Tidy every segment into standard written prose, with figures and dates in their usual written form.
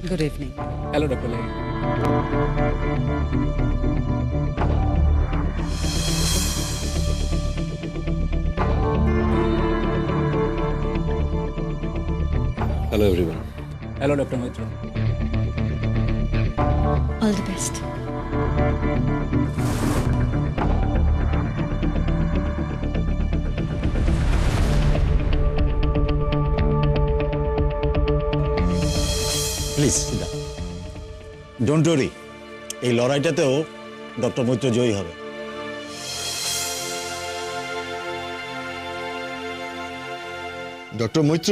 Good evening. Hello, Dr. Lahiri. Hello, everyone. Hello, Dr. Moitra. All the best. Please don't worry, এই লড়াইটাতেও doctor Maitra জয়ী হবে। Doctor Maitra,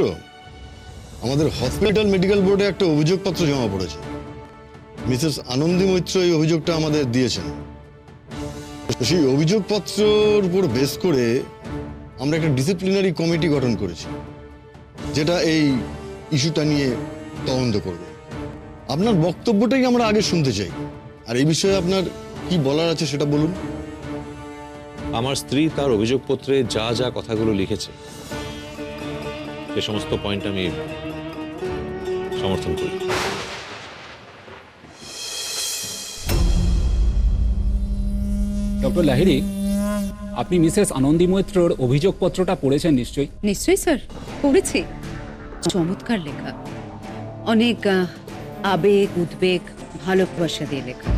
আমাদের hospital medical বোর্ডে একটা অভিযোগপত্র জমা পড়েছে। মিসেস আনন্দী মৈত্র এই অভিযোগটা আমাদের দিয়েছেন। সেই অভিযোগপত্রের উপর বেস করে আমরা একটা ডিসিপ্লিনারি কমিটি গঠন করেছি, যেটা এই ইস্যুটা নিয়ে তদন্ত করবে। আপনার বক্তব্যটাই আমরা আগে শুনতে চাই, আর এই বিষয়ে আপনার কি বলার আছে সেটা বলুন। আমার স্ত্রী তার অভিযোগপত্রে যা যা কথাগুলো লিখেছে সে সমস্ত পয়েন্ট আমি সমর্থন করি। ডক্টর লাহিড়ী, আপনি মিসেস আনন্দী মৈত্রর অভিযোগপত্রটা পড়েছেন নিশ্চয়ই? নিশ্চয়ই স্যার, পড়েছি। চমৎকার লেখা, অনেক আবেগ, উদ্বেগ, ভালোবাসা দিয়ে লেখা।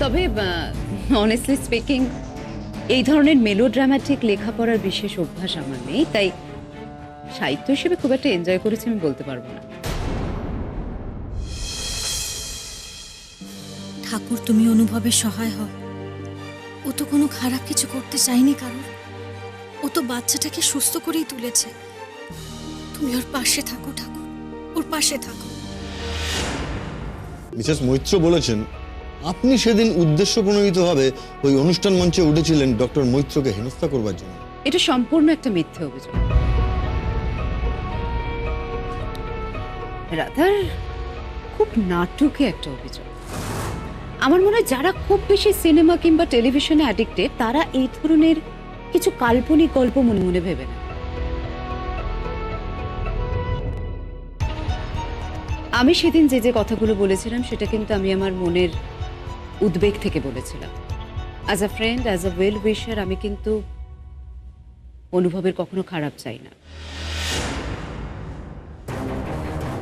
তবে অনেস্টলি স্পিকিং, এই ধরনের মেলোড্রামাটিক লেখাপড়ার বিশেষ অভ্যাস আমার নেই, তাই সাহিত্য হিসেবে খুব একটা এনজয় করেছি আমি বলতে পারবো না। ঠাকুর, তুমি অনুভবের সহায় হও। ও তো কোনো খারাপ কিছু করতে চায়নি কারোর। ও তো বাচ্চাটাকে সুস্থ করেই তুলেছে। তুমি ওর পাশে থাকো ঠাকুর, ওর পাশে থাকো। মিসেস মৈত্র বলেছেন আপনি সেদিন উদ্দেশ্যপ্রণোদিতভাবে ওই অনুষ্ঠান মঞ্চে উঠেছিলেন ডক্টর মৈত্রকে হেনস্থা করবার জন্য। এটা সম্পূর্ণ একটা মিথ্যে অভিযোগ। রাধার খুব নাটকে একটা অভিযোগ। আমার মনে হয় যারা খুব বেশি সিনেমা কিংবা টেলিভিশনে অ্যাডিক্টেড, তারা এই ধরনের কিছু কাল্পনিক গল্প মনে মনে ভেবে না। আমি সেদিন যে যে কথাগুলো বলেছিলাম সেটা কিন্তু আমি আমার মনের উদ্বেগ থেকে বলেছিলাম। As a friend, as a well উইশার, আমি কিন্তু অনুভবের কখনো খারাপ চাই না।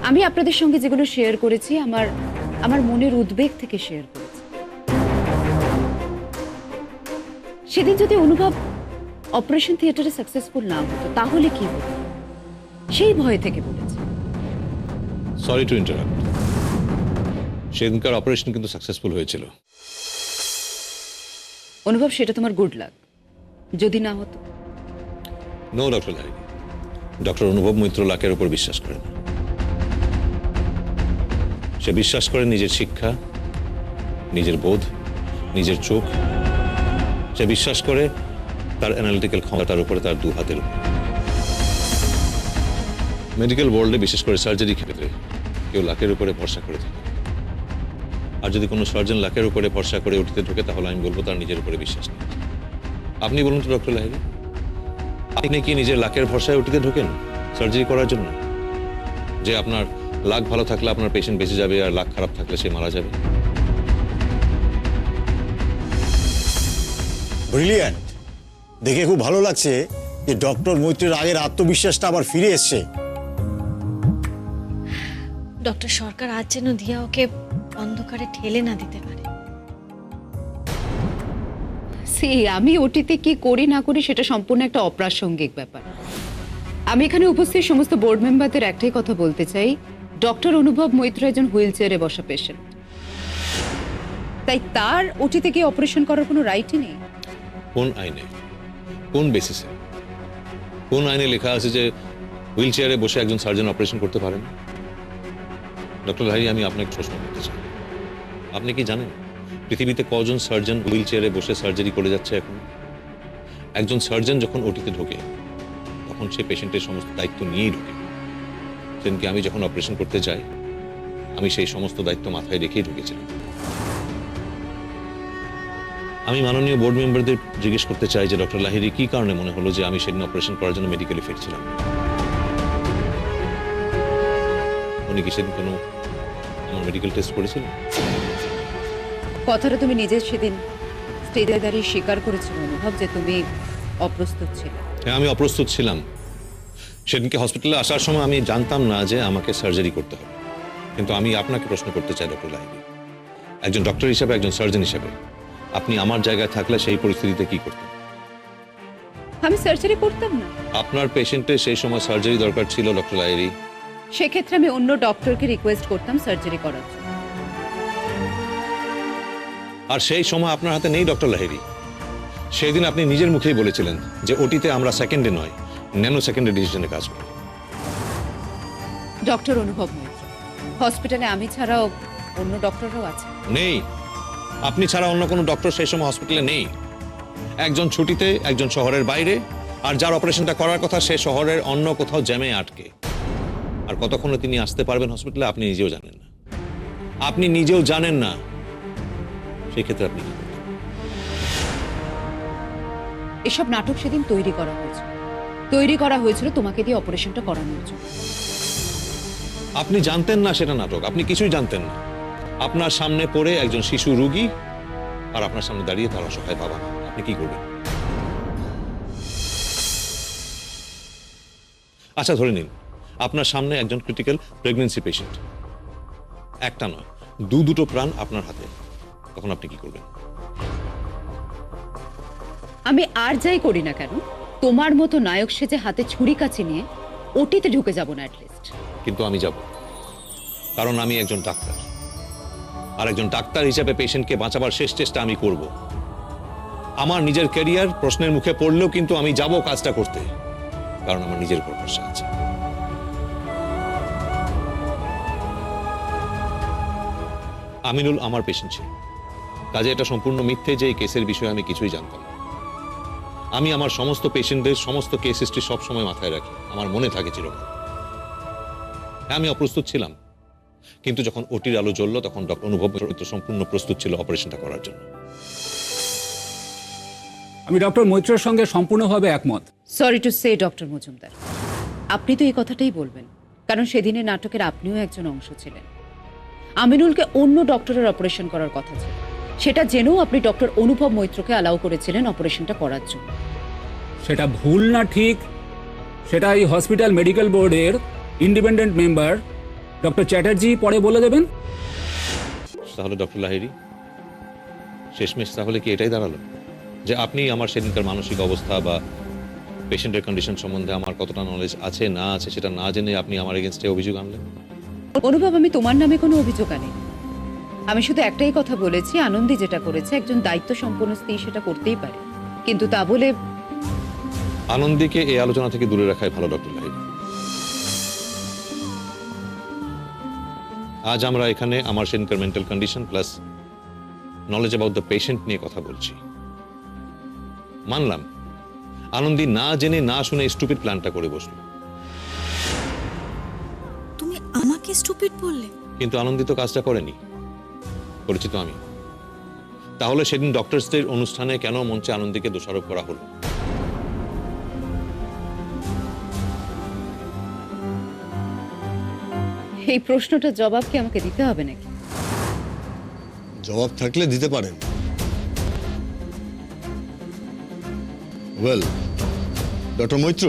আমি আপনাদের সঙ্গে যেগুলো শেয়ার করেছি আমার মনের উদ্বেগ থেকে শেয়ার করেছি। সেদিন যদি অনুভব অপারেশন থিয়েটারে সাকসেসফুল না হতো তাহলে কি হতো, সেই ভয় থেকে বলেছি। Sorry to interrupt. সেদিনকার অপারেশন কিন্তু সাকসেসফুল হয়েছিল। অনুভব, সেটা তোমার গুড লাক। যদি না হতো? নো ডক্টর লাহিড়ী, ডক্টর অনুভব মৈত্র লাকের উপর বিশ্বাস করেন। সে বিশ্বাস করে নিজের শিক্ষা, নিজের বোধ, নিজের চোখ। সে বিশ্বাস করে তার অ্যানালিটিক্যাল ক্ষমতার উপরে, তার দু হাতের উপর। মেডিকেল ওয়ার্ল্ডে বিশেষ করে সার্জারি ক্ষেত্রে কেউ লাকের উপরে ভরসা করে থাকে। আর যদি কোনো সার্জন লাকের উপরে ভরসা করে উঠতে ঢোকে, তাহলে আমি বলবো তার নিজের উপরে বিশ্বাস নেই। আপনি বলুন তো ডক্টর লাহিড়ী, আপনি কি নিজের লাকের ভরসায় উঠতে ঢোকেন সার্জারি করার জন্য? যে আপনার লাক ভালো থাকলে আপনার পেশেন্ট বেঁচে যাবে, আর লাক খারাপ থাকলে সে মারা যাবে। ব্রিলিয়ান্ট, দেখে খুব ভালো লাগছে যে ডক্টর মৈত্রের আগের আত্মবিশ্বাসটা আবার ফিরে এসছে। ডক্টর সরকার আজ যেন দিয়া ওকে অন্ধকারে ঠেলে না দিতে পারে। আমি ওটিতে কি করি না করি সেটা সম্পূর্ণ একটা অপ্রাসঙ্গিক ব্যাপার। আমি এখানে উপস্থিত সমস্ত বোর্ড মেম্বারদের একটাই কথা বলতে চাই, ডক্টর অনুভব মৈত্র একজন হুইল চেয়ারে বসা পেশেন্ট, তাই তার ওটিতে গিয়ে অপারেশন করার কোনো রাইটই নেই। কোন আইনে, কোন বেসিসে, কোন আইনে লেখা আছে যে হুইল চেয়ারে বসে একজন সার্জন অপারেশন করতে পারেন? ডক্টর লাহিড়ী, আমি আপনাকে প্রশ্ন করতে চাই, আপনি কি জানেন পৃথিবীতে কজন সার্জন হুইল চেয়ারে বসে সার্জারি করে যাচ্ছে এখন? একজন সার্জন যখন ওটিতে ঢোকে তখন সে পেশেন্টের সমস্ত দায়িত্ব নিয়েই ঢোকে। সেদিনকে আমি যখন অপারেশন করতে যাই, আমি সেই সমস্ত দায়িত্ব মাথায় রেখেই ঢুকেছিলাম। আমি মাননীয় বোর্ড মেম্বারদের জিজ্ঞেস করতে চাই যে ডক্টর লাহিড়ী কি কারণে মনে হলো যে আমি সেদিন অপারেশন করার জন্য মেডিকেলে ফিরছিলাম। উনি কি সেদিন কোনো আমার মেডিকেল টেস্ট করেছিলেন? কথাটা তুমি নিজের সেদিন স্টেজে দাঁড়িয়ে স্বীকার করেছিল অনুভব যে তুমি অপ্রস্তুত ছিলে। হ্যাঁ, আমি অপ্রস্তুত ছিলাম। সেদিনকে হসপিটালে আসার সময় আমি জানতাম না যে আমাকে সার্জারি করতে হবে। কিন্তু আমি আপনাকে প্রশ্ন করতে চাই ডক্টর লাহিড়ী, একজন ডক্টর হিসেবে, একজন সার্জন হিসেবে আপনি আমার জায়গায় থাকলে সেই পরিস্থিতিতে কি করতেন? আমি সার্জারি করতাম না। আপনার পেশেন্টের সেই সময় সার্জারি দরকার ছিল ডক্টর লাহিড়ী। সেক্ষেত্রে আমি অন্য ডক্টরকে রিকোয়েস্ট করতাম সার্জারি করার জন্য। আর সেই সময় আপনার হাতে নেই ডক্টর লাহিড়ী। সেই দিন আপনি নিজের মুখেই বলেছিলেন যে ওটিতে আমরা সেকেন্ডে নয়, ন্যানো সেকেন্ডে ডিসিশনে কাজ করি। ডক্টর অনুভব মৈত্র, হসপিটালে আমি ছাড়াও অন্য ডক্টররাও আছে। নেই, আপনি ছাড়া অন্য কোনো ডক্টর সেই সময় হসপিটালে নেই। একজন ছুটিতে, একজন শহরের বাইরে, আর যার অপারেশনটা করার কথা সে শহরের অন্য কোথাও জ্যামে আটকে। আর কতক্ষণে তিনি আসতে পারবেন হসপিটালে আপনি নিজেও জানেন না। আপনি নিজেও জানেন না। সেই ক্ষেত্রে আপনি কি করবেন? এসব নাটক সেদিন তৈরি করা হয়েছিল তোমাকে দিয়ে অপারেশনটা করানোর জন্য। আপনি জানতেন না সেটা নাটক, আপনি কিছুই জানতেন না। আপনার সামনে পড়ে একজন শিশু রোগী, আর আপনার সামনে দাঁড়িয়ে তার অসহায় বাবা, আপনি কি করবেন? আচ্ছা, ধরে নিন আপনার সামনে একজন ক্রিটিক্যাল প্রেগন্যান্সি পেশেন্ট, একটা নয় দুটো প্রাণ আপনার হাতে, তখন আপনি কি করবেন? আমি আর যাই করি না কেন, তোমার মতো নায়ক সেজে হাতে ছুরি কাছে নিয়ে ওটিতে ঢুকে যাব না অ্যাটলিস্ট। কিন্তু আমি যাব, কারণ আমি একজন ডাক্তার, আর একজন ডাক্তার হিসেবে পেশেন্টকে বাঁচাবার শেষ চেষ্টা আমি করব। আমার নিজের ক্যারিয়ার প্রশ্নের মুখে পড়লেও কিন্তু আমি যাব কাজটা করতে, কারণ আমার নিজের উপর ভরসা আছে। আমিনুল আমার পেশেন্ট ছিল, কাজে এটা সম্পূর্ণ মিথ্যে যে এই কেসের বিষয়ে আমি কিছুই জানতাম না। আমি আমার সমস্ত পেশেন্টদের সমস্ত কেস হিস্ট্রি সবসময় মাথায় রাখি, আমার মনে থাকে চিরকাল। আমি অপ্রস্তুত ছিলাম, কিন্তু যখন ওটির আলো জ্বললো তখন ডক্টর অনুভব মৈত্র সম্পূর্ণ প্রস্তুত ছিল অপারেশনটা করার জন্য। আমি ডক্টর মৈত্রের সঙ্গে সম্পূর্ণভাবে একমত। Sorry to say doctor Majumdar, আপনি তো এই কথাটাই বলবেন, কারণ সেদিনের নাটকের আপনিও একজন অংশ ছিলেন। আমিনুলকে অন্য ডক্টরের অপারেশন করার কথা ছিল, সেটা জেনেও আপনি ডক্টর অনুভব মৈত্রকে অ্যালাউ করেছিলেন অপারেশনটা করার জন্য। সেটা ভুল না ঠিক সেটা এই হসপিটাল মেডিকেল বোর্ডের ইন্ডিপেন্ডেন্ট মেম্বার ডক্টর চ্যাটার্জি পরে বলে দেবেন। তাহলে ডক্টর লাহিড়ী, শেষমেশ তাহলে কি এটাই দাঁড়ালো যে আপনি আমার সেদিনকার মানসিক অবস্থা বা পেশেন্টের কন্ডিশন সম্বন্ধে আমার কতটা নলেজ আছে না আছে সেটা না জেনে আপনি আমার এগেনস্টে অভিযোগ আনলেন? অনুভব, আমি তোমার নামে কোনো অভিযোগ আনি। আমি শুধু একটাই কথা বলেছি, আনন্দী যেটা করেছে একজন দায়িত্ব সম্পন্ন স্ত্রী সেটা করতেই পারে, কিন্তু তা বলে আনন্দীকে এই আলোচনা থেকে দূরে রাখাই ভালো ডক্টর লাহিড়ী। আজ আমরা এখানে আমার সেদিনকার mental condition plus knowledge about the patient নিয়ে কথা বলছি। মানলাম আনন্দী না জেনে না শুনে স্টুপিড প্ল্যানটা করে বসলো, তুমি আমাকে স্টুপিড বললে? কিন্তু আনন্দী তো কাজটা করেনি, করেছি তো আমি। তাহলে সেদিন ডক্টরস ডের অনুষ্ঠানে কেন মঞ্চে আনন্দীকে দোষারোপ করা হলো? এই প্রশ্নটার জবাব কি আমাকে দিতে হবে নাকি? জবাব থাকলে দিতে পারেন। ওয়েল, ডক্টর মৈত্র,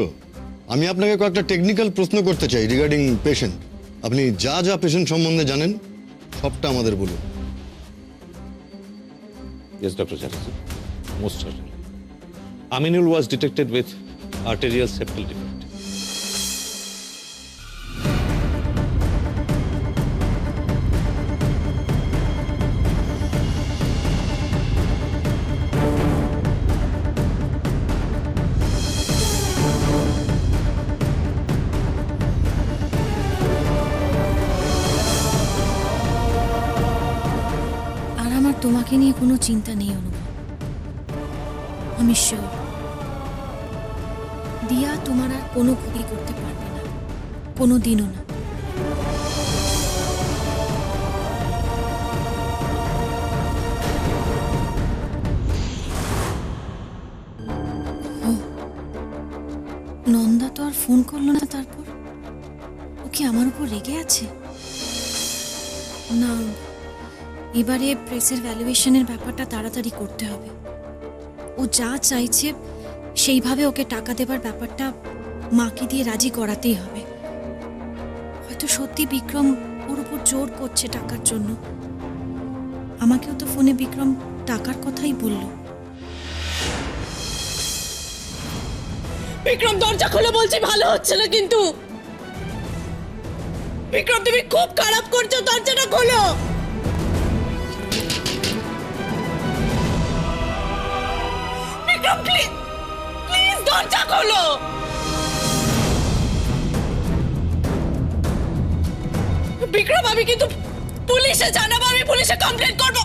আমি আপনাকে কয়েকটা টেকনিক্যাল প্রশ্ন করতে চাই রিগার্ডিং পেশেন্ট। আপনি যা যা পেশেন্ট সম্বন্ধে জানেন সবটা আমাদের বলুন। Yes, Dr. Chatterjee. Most certainly. Aminul was detected with arterial septal defect. আর আমার তোমাকে নিয়ে কোনো চিন্তা নেই অনুভব। আমি শিওর দিয়া তোমার আর কোনো ক্ষতি করতে পারবে না, কোনো দিনও না। ও, নন্দা তো আর ফোন করলো না, তারপর ও কি আমার উপর রেগে আছে? না, এবারে প্রেসের ভ্যালুয়েশনের ব্যাপারটা তাড়াতাড়ি করতে হবে। ও যা চাইছে সেইভাবে ওকে টাকা দেবার ব্যাপারটা মাকে দিয়ে রাজি করাতেই হবে। হয়তো সত্যি বিক্রম ওর উপর জোর করছে টাকার জন্য। আমাকেও তো ফোনে বিক্রম টাকার কথাই বলল। বিক্রম দরজা খুলে বলছি, ভালো হচ্ছে না কিন্তু। বিক্রম তুমি খুব খারাপ করছো, দরজাটা খোলো। বিক্রম প্লিজ প্লিজ দরজা খোলো। বিক্রম আমি কিন্তু পুলিশে জানাবো, আমি পুলিশে কমপ্লেন করবো।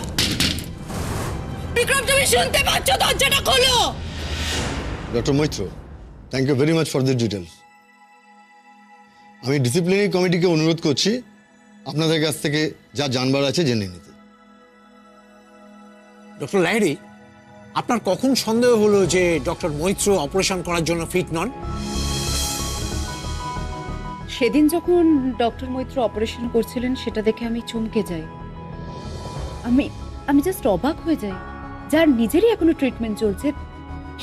বিক্রম তুমি শুনতে পাচ্ছ? দরজাটা খোলো। Doctor Maitra, thank you very much for this details. আমি ডিসিপ্লিনারি কমিটিকে অনুরোধ করছি আপনাদের কাছ থেকে যা জানবার আছে জেনে নিতে। ডক্টর লাহিড়ী, আপনার কখন সন্দেহ হলো যে ডক্টর মৈত্র অপারেশন করার জন্য ফিট নন? সেদিন যখন ডক্টর মৈত্র অপারেশন করছিলেন সেটা দেখে আমি চমকে যাই। আমি জাস্ট অবাক হয়ে যাই। যার নিজেরই এখনো ট্রিটমেন্ট চলছে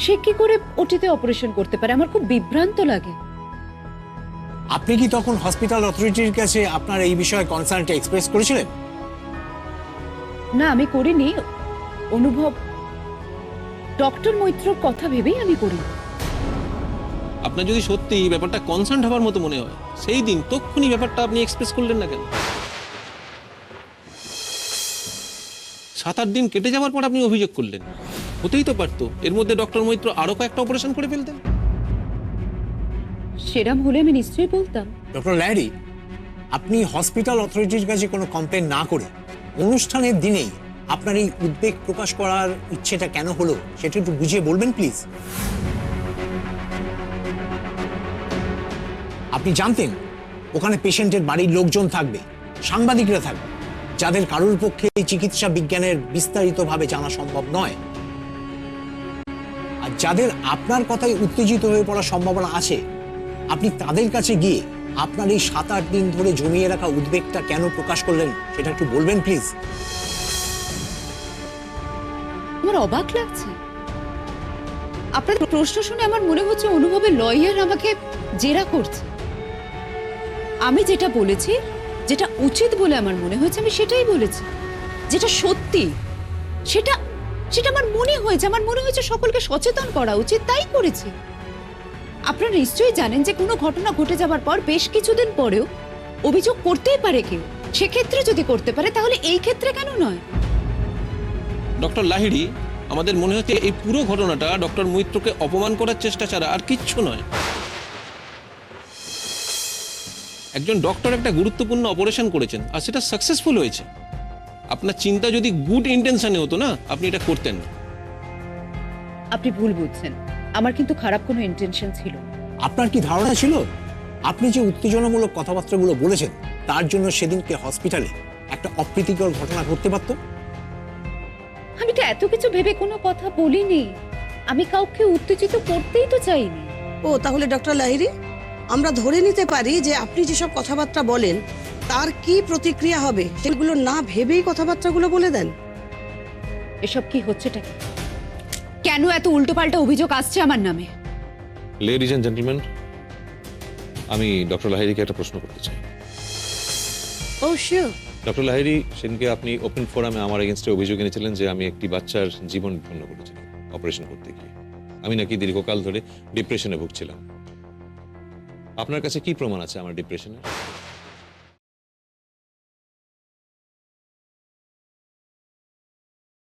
সে কি করে ওটিতে অপারেশন করতে পারে? আমার খুব বিভ্রান্ত লাগে। আপনি কি তখন হসপিটাল অথরিটির কাছে আপনার এই বিষয়ে কনসার্নটা এক্সপ্রেস করেছিলেন? না, আমি করিনি। অনুভব ডক্টর মৈত্রর কথা ভেবেই আমি করি। আপনার যদি সত্যি এই ব্যাপারটা কনসার্ন হওয়ার মতো মনে হয়, সেই দিন তক্ষুনি ব্যাপারটা আপনি এক্সপ্রেস করলেন না কেন? 7-8 দিন কেটে যাওয়ার পর আপনি অভিযোগ করলেন। হতেই তো পারতো এর মধ্যে ডক্টর মৈত্র আরো কয়েকটা অপারেশন করে ফেলতেন। সেরাম হলে আমি নিশ্চয়ই বলতাম। ডক্টর লাহিড়ী, আপনি হসপিটাল অথরিটির কাছে কোনো কমপ্লেন না করে অনুষ্ঠানের দিনেই আপনার এই উদ্বেগ প্রকাশ করার ইচ্ছেটা কেন হলো সেটা একটু বুঝিয়ে বলবেন প্লিজ। আপনি জানতেন ওখানে পেশেন্টের বাড়ির লোকজন থাকবে, সাংবাদিকরা থাকবে, যাদের কারোর পক্ষে এই চিকিৎসা বিজ্ঞানের বিস্তারিতভাবে জানা সম্ভব নয়, আর যাদের আপনার কথায় উত্তেজিত হয়ে পড়ার সম্ভাবনা আছে। আপনি তাদের কাছে গিয়ে আপনার এই 7-8 দিন ধরে জমিয়ে রাখা উদ্বেগটা কেন প্রকাশ করলেন সেটা একটু বলবেন প্লিজ। আমার অবাক লাগছে। আপনার প্রশ্ন শুনে আমার মনে হচ্ছে অনুভবের লয়ার আমাকে জেরা করছে। আমি যেটা বলেছি, যেটা উচিত বলে আমার মনে হয়েছে, আমি সেটাই বলেছি। যেটা সত্যি সেটা সেটা আমার মনে হয়েছে। আমার মনে হয়েছে সকলকে সচেতন করা উচিত, তাই করেছি। আপনারা নিশ্চয়ই জানেন যে কোনো ঘটনা ঘটে যাবার পর বেশ কিছুদিন পরেও অভিযোগ করতেই পারে কেউ। সেক্ষেত্রে যদি করতে পারে তাহলে এই ক্ষেত্রে কেন নয়? ডক্টর লাহিড়ী, আমাদের মনে হচ্ছে এই পুরো ঘটনাটা ডক্টর মৈত্রকে অপমান করার চেষ্টা ছাড়া আর কিচ্ছু নয়। একজন ডক্টর একটা গুরুত্বপূর্ণ অপারেশন করেছেন আর সেটা সাকসেসফুল হয়েছে। আপনার চিন্তা যদি গুড ইন্টেনশনে হতো না, আপনি এটা করতেন না। আপনি ভুল বুঝছেন। আমার কিন্তু খারাপ কোনো ইন্টেনশন ছিল না। আপনার কি ধারণা ছিল আপনি যে উত্তেজনামূলক কথাবার্তাগুলো বলেছেন তার জন্য সেদিনকে হসপিটালে একটা অপ্রীতিকর ঘটনা ঘটতে পারত? আমি তো এত কিছু ভেবে কোনো কথা বলিনি। আমি কাউকে উত্তেজিত করতেই তো চাইনি। ও তাহলে ডক্টর লাহিড়ী, আমরা ধরে নিতে পারি যে আপনি যেসব কথাবার্তা বলেন তার কি প্রতিক্রিয়া হবে সেগুলো না ভেবেই কথাবার্তাগুলো বলে দেন। এসব কি হচ্ছেটা কি? কেন এত উল্টোপাল্টা অভিযোগ আসছে আমার নামে? লেডিজ এন্ড জেন্টলম্যান, আমি ডক্টর লাহিড়ীকে একটা প্রশ্ন করতে চাই। ও শিওর। ডক্টর লাহিড়ী, সেদিনকে আপনি ওপেন ফোরামে আমার এগেনস্টে অভিযোগ এনেছিলেন যে আমি একটি বাচ্চার জীবন বিপন্ন করেছিলাম অপারেশন করতে গিয়ে। আমি নাকি দীর্ঘকাল ধরে ডিপ্রেশনে ভুগছিলাম। আপনার কাছে কি প্রমাণ আছে আমার ডিপ্রেশনের?